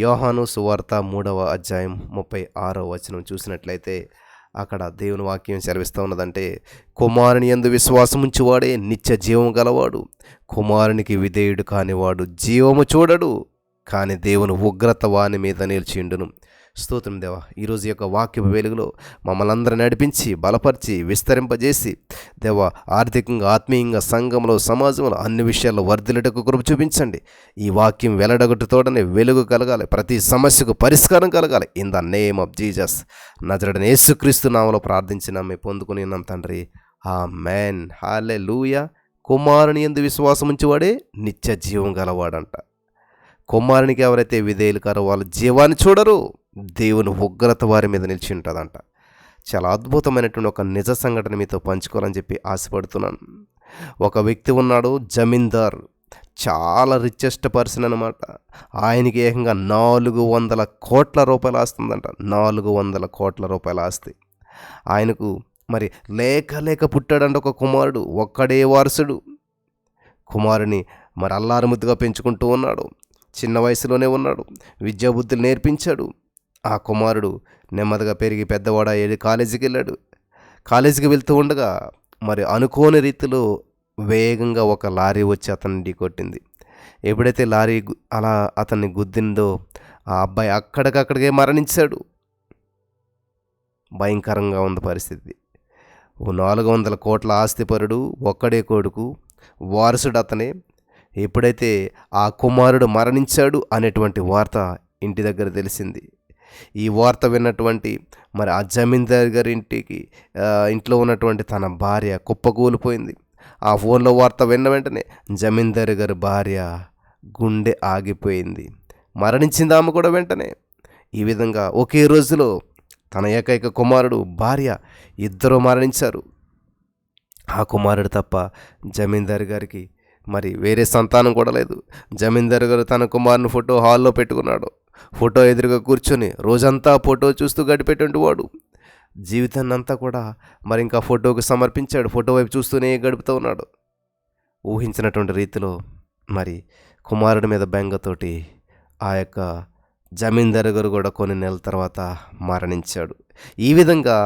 యోహాను సువార్త 3వ అధ్యాయం 36వ వచనం చూసినట్లయితే అక్కడ దేవుని వాక్యం సెలవిస్తూ ఉన్నదంటే, కుమారుని యందు విశ్వాసముంచువాడే నిత్య జీవం గలవాడు, కుమారునికి విధేయుడు కానివాడు జీవము చూడడు, కానీ దేవుని ఉగ్రత వాని మీద నిలిచిండును. స్తోత్రం దేవా, ఈరోజు యొక్క వాక్య వెలుగులో మమ్మల్ని అందరూ నడిపించి బలపరిచి విస్తరింపజేసి దేవా, ఆర్థికంగా ఆత్మీయంగా సంఘంలో సమాజంలో అన్ని విషయాల్లో వర్ధిల్లుటకు కృప చూపించండి. ఈ వాక్యం వెల్లడగొట్టుతోడనే వెలుగు కలగాలి, ప్రతి సమస్యకు పరిష్కారం కలగాలి. In the name of Jesus నజరేయుడైన యేసుక్రీస్తు నామములో ప్రార్థించిన మేము పొందుకుని ఉన్నాం తండ్రి. ఆమేన్. హల్లెలూయా. కుమారుని యందు విశ్వాసముంచువాడే నిత్య జీవం గలవాడంట. కుమారునికి ఎవరైతే విధేయులు కారో వాళ్ళు జీవాన్ని చూడరు, దేవుని ఉగ్రత వారి మీద నిలిచి ఉంటుందంట. చాలా అద్భుతమైనటువంటి ఒక నిజ సంఘటన మీతో పంచుకోవాలని చెప్పి ఆశపడుతున్నాను. ఒక వ్యక్తి ఉన్నాడు, జమీందార్, చాలా రిచెస్ట్ పర్సన్ అనమాట. ఆయనకి ఏకంగా 400 కోట్ల రూపాయలు ఆస్తుందంట. 400 కోట్ల రూపాయల ఆస్తి ఆయనకు. మరి లేక పుట్టాడంట ఒక కుమారుడు, ఒక్కడే వారసుడు. కుమారుని మరి అల్లారు ముద్దుగా పెంచుకుంటూ ఉన్నాడు. చిన్న వయసులోనే ఉన్నాడు, విద్యాబుద్ధులు నేర్పించాడు. ఆ కుమారుడు నెమ్మదిగా పెరిగి పెద్దవాడు కాలేజీకి వెళ్ళాడు. కాలేజీకి వెళ్తూ ఉండగా మరి అనుకోని రీతిలో వేగంగా ఒక లారీ వచ్చి అతన్ని ఢీకొట్టింది. ఎప్పుడైతే లారీ అలా అతన్ని గుద్దిందో ఆ అబ్బాయి అక్కడికక్కడికే మరణించాడు. భయంకరంగా ఉంది పరిస్థితి. 400 కోట్ల ఆస్తిపరుడు, ఒక్కడే కొడుకు, వారసుడు అతనే. ఎప్పుడైతే ఆ కుమారుడు మరణించాడు అనేటువంటి వార్త ఇంటి దగ్గర తెలిసింది. ఈ వార్త విన్నటువంటి మరి ఆ జమీందారు గారి ఇంట్లో ఉన్నటువంటి తన భార్య కుప్పకూలిపోయింది. ఆ ఫోన్లో వార్త విన్న వెంటనే జమీందారు గారి భార్య గుండె ఆగిపోయింది, మరణించింది ఆమె కూడా వెంటనే. ఈ విధంగా ఒకే రోజులో తన ఏకైక కుమారుడు, భార్య ఇద్దరు మరణించారు. ఆ కుమారుడు తప్ప జమీందారు గారికి మరి వేరే సంతానం కూడా లేదు. జమీందారు గారు తన కుమారుని ఫోటో హాల్లో పెట్టుకున్నాడు. ఫోటో ఎదురుగా కూర్చొని రోజంతా ఫోటో చూస్తూ గడిపేటువంటి వాడు. జీవితాన్ని అంతా కూడా మరి ఇంకా ఫోటోకు సమర్పించాడు. ఫోటో వైపు చూస్తూనే గడుపుతూ ఉన్నాడు. ఊహించినటువంటి రీతిలో మరి కుమారుడి మీద బెంగతోటి ఆ యొక్క జమీందారు గారు కూడా కొన్ని నెలల తర్వాత మరణించాడు. ఈ విధంగా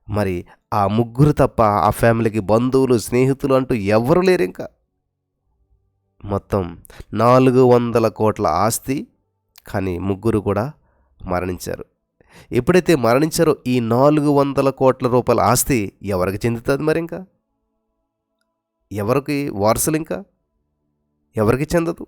మరి ఆ ముగ్గురు తప్ప ఆ ఫ్యామిలీకి బంధువులు, స్నేహితులు అంటూ ఎవరు లేరు. ఇంకా మొత్తం 400 కోట్ల ఆస్తి, కానీ ముగ్గురు కూడా మరణించారు. ఎప్పుడైతే మరణించారో ఈ 400 కోట్ల రూపాయల ఆస్తి ఎవరికి చెందుతుంది? మరి ఇంకా ఎవరికి వారసులు? ఇంకా ఎవరికి చెందదు.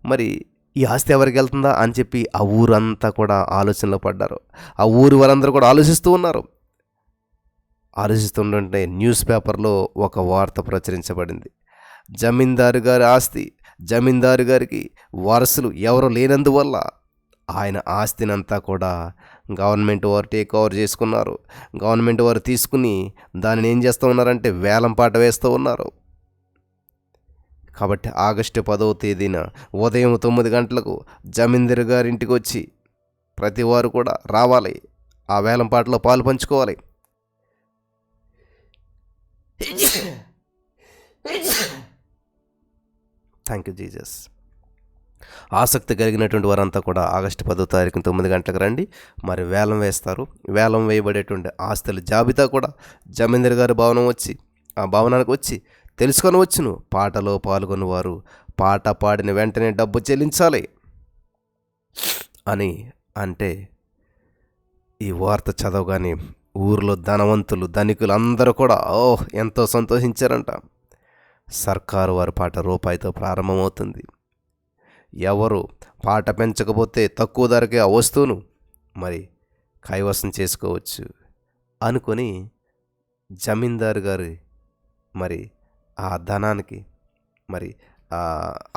మరి ఈ ఆస్తి ఎవరికి వెళ్తుందా అని చెప్పి ఆ ఊరంతా కూడా ఆలోచనలో పడ్డారు. ఆ ఊరు వారందరూ కూడా ఆలోచిస్తూ ఉన్నారు. ఆలోచిస్తుంటే న్యూస్ పేపర్లో ఒక వార్త ప్రచురించబడింది. జమీందారు గారి ఆస్తి, జమీందారు గారికి వారసులు ఎవరు లేనందువల్ల ఆయన ఆస్తినంతా కూడా గవర్నమెంట్ వారు టేక్ ఓవర్ చేసుకున్నారు. గవర్నమెంట్ వారు తీసుకుని దానిని ఏం చేస్తూ ఉన్నారంటే వేలం పాట వేస్తూ ఉన్నారు. కాబట్టి ఆగస్టు 10వ తేదీన ఉదయం 9 గంటలకు జమీందారు గారి ఇంటికి వచ్చి ప్రతి వారు కూడా రావాలి, ఆ వేలం పాటలో పాలు పంచుకోవాలి. Thank you Jesus. ఆసక్తి కలిగినటువంటి వారంతా కూడా ఆగస్టు 10వ తారీఖున 9 గంటలకు రండి. మరి వేలం వేస్తారు. వేలం వేయబడేటువంటి ఆస్తుల జాబితా కూడా జమీందారు గారి ఆ భవనానికి వచ్చి తెలుసుకొని వచ్చును. పాటలో పాల్గొన్నవారు పాట పాడిన వెంటనే డబ్బు చెల్లించాలి అని అంటే ఈ వార్త చదవగానే ఊరిలో ధనవంతులు, ధనికులు అందరూ కూడా ఎంతో సంతోషించారంట. సర్కారు వారి పాట రూపాయితో ప్రారంభమవుతుంది. ఎవరు పాట పెంచకపోతే తక్కువ ధరకే ఆ వస్తువును మరి కైవసం చేసుకోవచ్చు అనుకొని జమీందారు గారు మరి ఆ ధనానికి మరి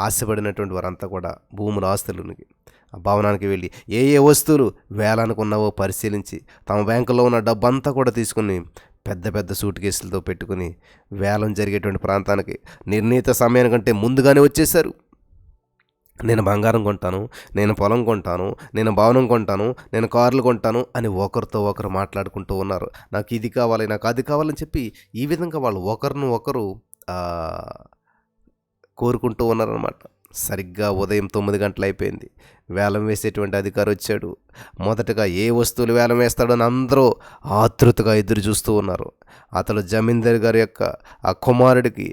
ఆశపడినటువంటి వారంతా కూడా భూముల ఆస్తులకి ఆ భవనానికి వెళ్ళి ఏ వస్తువులు వేలానికి ఉన్నావో పరిశీలించి తమ బ్యాంకులో ఉన్న డబ్బంతా కూడా తీసుకుని పెద్ద పెద్ద సూట్ కేసులతో పెట్టుకుని వేలం జరిగేటువంటి ప్రాంతానికి నిర్ణీత సమయానికంటే ముందుగానే వచ్చేశారు. నేను బంగారం కొంటాను, నేను పొలం కొంటాను, నేను భవనం కొంటాను, నేను కార్లు కొంటాను అని ఒకరితో ఒకరు మాట్లాడుకుంటూ ఉన్నారు. నాకు ఇది కావాలి, నాకు అది కావాలని చెప్పి ఈ విధంగా వాళ్ళు ఒకరిని ఒకరు కోరుకుంటూ ఉన్నారన్నమాట. సరిగ్గా ఉదయం 9 గంటలు అయిపోయింది. వేలం వేసేటువంటి అధికారి వచ్చాడు. మొదటగా ఏ వస్తువులు వేలం వేస్తాడని అందరూ ఆతృతగా ఎదురు చూస్తూ ఉన్నారు. అతడు జమీందారు గారి యొక్క ఆ కుమారుడికి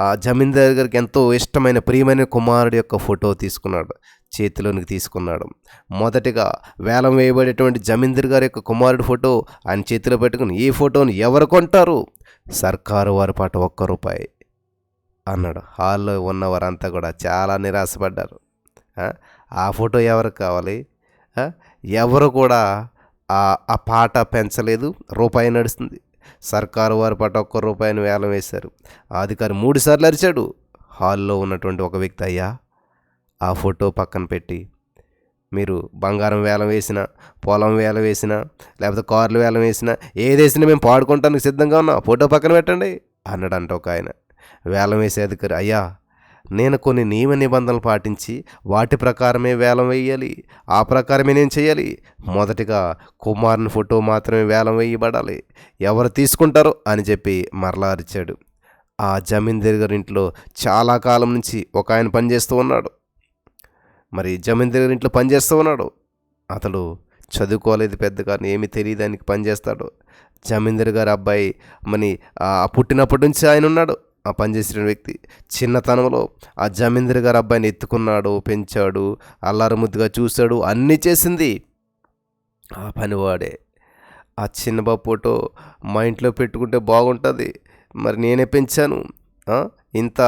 ఆ జమీందారు గారికి ఎంతో ఇష్టమైన ప్రియమైన కుమారుడి యొక్క ఫోటో తీసుకున్నాడు, చేతిలోనికి తీసుకున్నాడు. మొదటిగా వేలం వేయబడేటువంటి జమీందారు గారి యొక్క కుమారుడి ఫోటో ఆయన చేతిలో పెట్టుకుని, ఈ ఫోటోని ఎవరు కొంటారు? సర్కారు వారి పాట ₹1 అన్నాడు. హాల్లో ఉన్నవారంతా కూడా చాలా నిరాశపడ్డారు. ఆ ఫోటో ఎవరికి కావాలి? ఎవరు కూడా ఆ పాట పెంచలేదు. రూపాయి నడుస్తుంది. సర్కారు వారి పాట ₹1 వేలం వేశారు. ఆ అధికారి 3 సార్లు అరిచాడు. హాల్లో ఉన్నటువంటి ఒక వ్యక్తి, అయ్యా, ఆ ఫోటో పక్కన పెట్టి మీరు బంగారం వేలం వేసినా, పొలం వేలం వేసినా, లేకపోతే కార్లు వేలం వేసినా, ఏదేసినా మేము పాడుకుంటానికి సిద్ధంగా ఉన్నాం, ఫోటో పక్కన పెట్టండి అన్నాడంట ఒక ఆయన. వేలం వేసే అధికారి, అయ్యా, నేను కొన్ని నియమ నిబంధనలు పాటించి వాటి ప్రకారమే వేలం వేయాలి, ఆ ప్రకారమే నేను చేయాలి. మొదటిగా కుమారుని ఫోటో మాత్రమే వేలం వేయబడాలి, ఎవరు తీసుకుంటారో అని చెప్పి మరలా అరిచాడు. ఆ జమీందారు గారి ఇంట్లో చాలా కాలం నుంచి ఒక ఆయన పనిచేస్తూ ఉన్నాడు. జమీందారు గారి ఇంట్లో పనిచేస్తూ ఉన్నాడు. అతడు చదువుకోలేదు, పెద్దగా ఏమి తెలియదు, ఆయనకి పనిచేస్తాడు. జమీందారు గారి అబ్బాయి పుట్టినప్పటి నుంచి ఆయన ఉన్నాడు. ఆ పనిచేసిన వ్యక్తి చిన్నతనంలో ఆ జమీందారు గారి అబ్బాయిని ఎత్తుకున్నాడు, పెంచాడు, అల్లారు ముద్దుగా చూశాడు, అన్నీ చేసింది ఆ పనివాడే. ఆ చిన్నబాబు ఫోటో మా ఇంట్లో పెట్టుకుంటే బాగుంటుంది, నేనే పెంచాను, ఇంత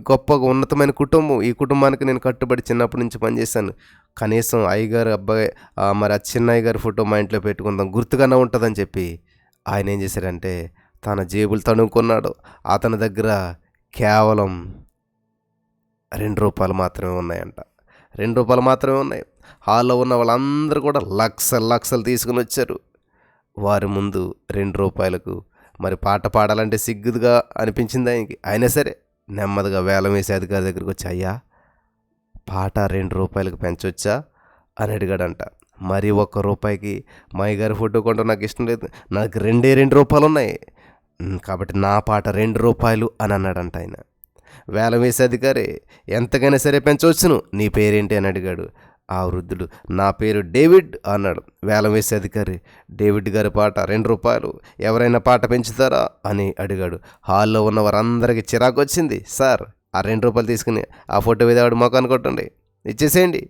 గొప్ప ఉన్నతమైన కుటుంబం, ఈ కుటుంబానికి నేను కట్టుబడి చిన్నప్పటి నుంచి పనిచేశాను, కనీసం అయ్యగారు అబ్బాయి ఆ చిన్నయ్య గారి ఫోటో మా ఇంట్లో పెట్టుకుందాం, గుర్తుగానే ఉంటుందని చెప్పి ఆయన ఏం చేశారంటే తన జేబులు తడుముకున్నాడు. అతని దగ్గర కేవలం ₹2 మాత్రమే ఉన్నాయంట. ₹2 మాత్రమే ఉన్నాయి. హాల్లో ఉన్న వాళ్ళందరూ కూడా లక్షలు తీసుకుని వచ్చారు. వారి ముందు ₹2 పాట పాడాలంటే సిగ్గుగా అనిపించింది ఆయనకి. అయినా సరే నెమ్మదిగా వేలం వేసే అధికారి దగ్గరికి వచ్చి, అయ్యా, పాట ₹2 పెంచొచ్చా అని అడిగాడంట. ₹1 మా అయ్యగారి ఫోటో కొంటే నాకు ఇష్టం లేదు, నాకు ₹2 ఉన్నాయి, కాబట్టి నా పాట ₹2 అని అన్నాడంట ఆయన. వేలం వేసే అధికారి, ఎంతకైనా సరే పెంచవచ్చును, నీ పేరేంటి అని అడిగాడు. ఆ వృద్ధుడు, నా పేరు డేవిడ్ అన్నాడు. వేలం వేసే అధికారి, డేవిడ్ గారి పాట ₹2, ఎవరైనా పాట పెంచుతారా అని అడిగాడు. హాల్లో ఉన్న వారందరికీ చిరాకు వచ్చింది. సార్, ఆ ₹2 తీసుకుని ఆ ఫోటో మీద ఆవిడ మొఖాన్ని కొట్టండి, ఇచ్చేసేయండి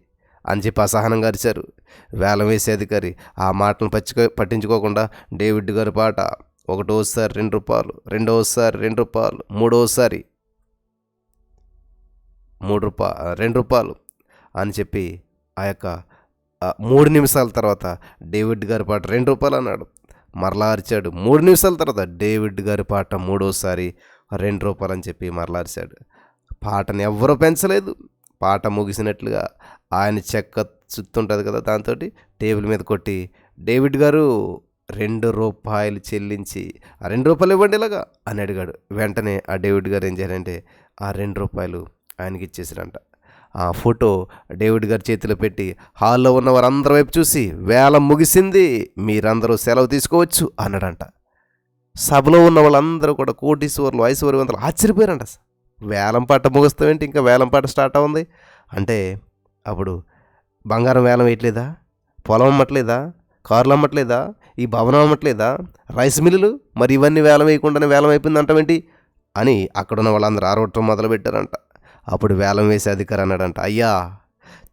అని చెప్పి అసహనంగా అరిచారు. వేలం వేసే అధికారి ఆ మాటలను పట్టించుకోకుండా, డేవిడ్ గారి పాట ఒకటోసారి ₹2, రెండోసారి ₹2, మూడోసారి ₹2 అని చెప్పి ఆ యొక్క 3 నిమిషాల తర్వాత డేవిడ్ గారి పాట ₹2 అన్నాడు. మరలా అరిచాడు. 3 నిమిషాల తర్వాత డేవిడ్ గారి పాట మూడోసారి ₹2 అని చెప్పి మరలా అరిచాడు. పాటను ఎవ్వరూ పెంచలేదు. పాట ముగిసినట్లుగా ఆయన చెక్క చుట్టుంటుంది కదా, దాంతో టేబుల్ మీద కొట్టి, డేవిడ్ గారు ₹2 చెల్లించి ఆ ₹2 ఇవ్వండి ఇలాగా అని అడిగాడు. వెంటనే ఆ డేవిడ్ గారు ఏం చేయాలంటే ఆ ₹2 ఆయనకి ఇచ్చేసారంట. ఆ ఫోటో డేవిడ్ గారి చేతిలో పెట్టి హాల్లో ఉన్న వారందరి వైపు చూసి, వేలం ముగిసింది, మీరందరూ సెలవు తీసుకోవచ్చు అన్నాడంట. సభలో ఉన్న వాళ్ళందరూ కూడా కోటీశ్వర్లు, ఐశ్వర్యవంతులు ఆశ్చర్యపోయారంట. వేలం పాట ముగిస్తామేంటి, ఇంకా వేలం పాట స్టార్ట్ అవుంది అంటే, అప్పుడు బంగారం వేలం వేయట్లేదా, పొలం అమ్మట్లేదా, కార్లు అమ్మట్లేదా, ఈ భవనం అమ్మట్లేదా, రైస్ మిల్లులు, ఇవన్నీ వేలం వేయకుండానే వేలం అయిపోయింది అంటామేంటి అని అక్కడున్న వాళ్ళందరూ ఆరోటం మొదలుపెట్టారంట. అప్పుడు వేలం వేసే అధికారి అన్నాడంట, అయ్యా,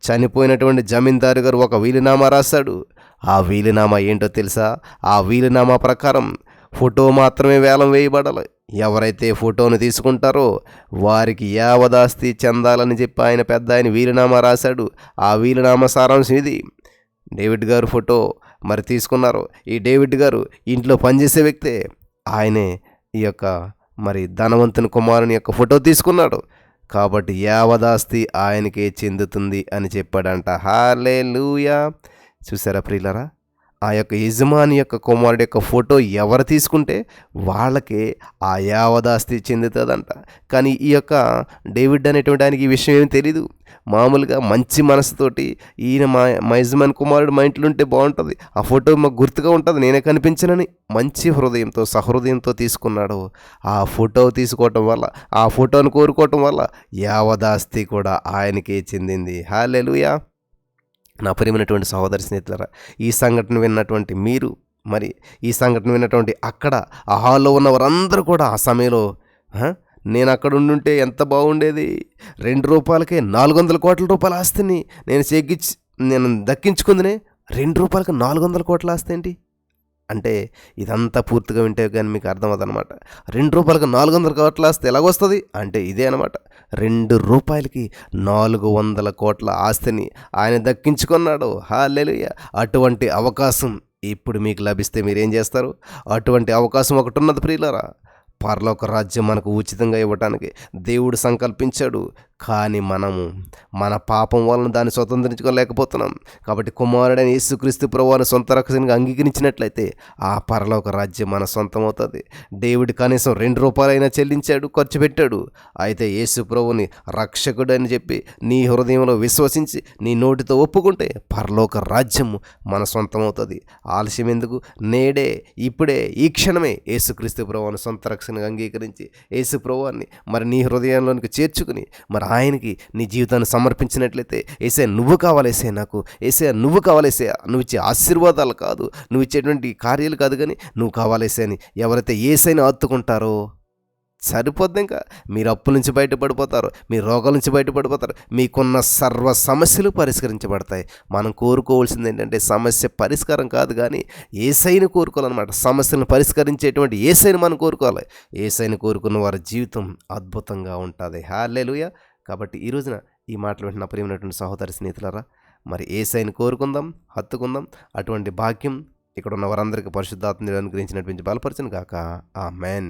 చనిపోయినటువంటి జమీందారు గారు ఒక వీలునామా రాశాడు. ఆ వీలునామా ఏంటో తెలుసా? ఆ వీలునామా ప్రకారం ఫోటో మాత్రమే వేలం వేయబడాలి. ఎవరైతే ఫోటోను తీసుకుంటారో వారికి యావదాస్తి చెందాలని చెప్పి ఆయన వీలునామా రాశాడు. ఆ వీలునామా సారాంశం ఇది. డేవిడ్ గారు ఫోటో తీసుకున్నారు. ఈ డేవిడ్ గారు ఇంట్లో పనిచేసే వ్యక్తే. ఆయనే ఈ యొక్క ధనవంతుని కుమారుని యొక్క ఫోటో తీసుకున్నాడు, కాబట్టి యావదాస్తి ఆయనకే చెందుతుంది అని చెప్పాడంట. హల్లెలూయా. చూసారా ప్రియులారా, ఆ యొక్క యజమాని యొక్క కుమారుడు యొక్క ఫోటో ఎవరు తీసుకుంటే వాళ్ళకే ఆ యావదాస్తి చెందుతుందంట. కానీ ఈ యొక్క డేవిడ్ అనేటువంటి ఆయనకి ఈ విషయం ఏమి తెలీదు. మామూలుగా మంచి మనసుతోటి ఈయన మా యజమాని కుమారుడు మా ఇంట్లో ఉంటే బాగుంటుంది, ఆ ఫోటో మాకు గుర్తుగా ఉంటుంది, నేనే కనిపించనని మంచి హృదయంతో సహృదయంతో తీసుకున్నాడు. ఆ ఫోటో తీసుకోవటం వల్ల, ఆ ఫోటోను కోరుకోవటం వల్ల యావదాస్తి కూడా ఆయనకే చెందింది. హల్లెలూయా. నా ప్రియమైనటువంటి సహోదరి స్నేహితులారా, ఈ సంఘటన విన్నటువంటి మీరు, మరి ఈ సంఘటన విన్నటువంటి అక్కడ ఆ హాల్లో ఉన్న వారందరూ కూడా ఆ సమయంలో నేను అక్కడ ఉండుంటే ఎంత బాగుండేది, రూ. 2కే 400 కోట్ల రూపాయల ఆస్తిని నేను దక్కించుకుందినే, రూ. 2కి 400 కోట్ల ఆస్తి ఏంటి అంటే, ఇదంతా పూర్తిగా వింటే కానీ మీకు అర్థమవుతుందన్నమాట. రూ. 2కి 400 కోట్ల ఆస్తి ఎలాగొస్తుంది అంటే ఇదే అనమాట. రూపాయలకి 400 కోట్ల ఆస్తిని ఆయన దక్కించుకున్నాడు. హల్లెలూయా. అటువంటి అవకాశం ఇప్పుడు మీకు లభిస్తే మీరేం చేస్తారు? అటువంటి అవకాశం ఒకటి ఉన్నది ప్రియులారా. పరలోక రాజ్యం మనకు ఉచితంగా ఇవ్వటానికి దేవుడు సంకల్పించాడు. కానీ మనము మన పాపం వలన దాన్ని స్వతంత్రించుకోలేకపోతున్నాం. కాబట్టి కుమారుడైన యేసుక్రీస్తు ప్రభువును సొంత రక్షణగా అంగీకరించినట్లయితే ఆ పరలోక రాజ్యం మన సొంతం అవుతుంది. దేవుడు కనీసం రూ. 2 చెల్లించాడు, ఖర్చు పెట్టాడు. అయితే యేసు ప్రభువుని రక్షకుడు అని చెప్పి నీ హృదయంలో విశ్వసించి నీ నోటితో ఒప్పుకుంటే పరలోక రాజ్యము మన సొంతం అవుతుంది. ఆలస్యం ఎందుకు? నేడే, ఇప్పుడే, ఈ క్షణమే యేసుక్రీస్తు ప్రభువును సొంత రక్షణగా అంగీకరించి యేసు ప్రభువుని మరి నీ హృదయంలోనికి చేర్చుకుని మరి ఆయనకి నీ జీవితాన్ని సమర్పించినట్లయితే, యేసయ్య నువ్వు కావాలి, యేసయ్య నాకు, యేసయ్య నువ్వు కావాలి, యేసయ్య నువ్వు ఇచ్చే ఆశీర్వాదాలు కాదు, నువ్వు ఇచ్చేటువంటి కార్యాలు కాదు, కానీ నువ్వు కావాలి యేసయ్య అని ఎవరైతే యేసయ్యని హత్తుకుంటారో సరిపోద్ది. ఇంకా మీరు అప్పుల నుంచి బయటపడిపోతారు, మీ రోగాల నుంచి బయటపడిపోతారు, మీకున్న సర్వ సమస్యలు పరిష్కరించబడతాయి. మనం కోరుకోవాల్సింది ఏంటంటే సమస్య పరిష్కారం కాదు, కానీ యేసయ్యని కోరుకోవాలన్నమాట. సమస్యలను పరిష్కరించేటువంటి యేసయ్యని మనం కోరుకోవాలి. యేసయ్యని కోరుకున్న వారి జీవితం అద్భుతంగా ఉంటుంది. హల్లెలూయా. కాబట్టి ఈ రోజున ఈ మాటలు వింటున్న ప్రియమైనటువంటి సహోదరి స్నేహితులారా, మరి యేసయ్యని కోరుకుందాం, హత్తుకుందాం. అటువంటి భాగ్యం ఇక్కడ ఉన్న వారందరికీ పరిశుద్ధాత్మ అనుగ్రహించినటువంటి బలపరచును గాక. ఆమేన్.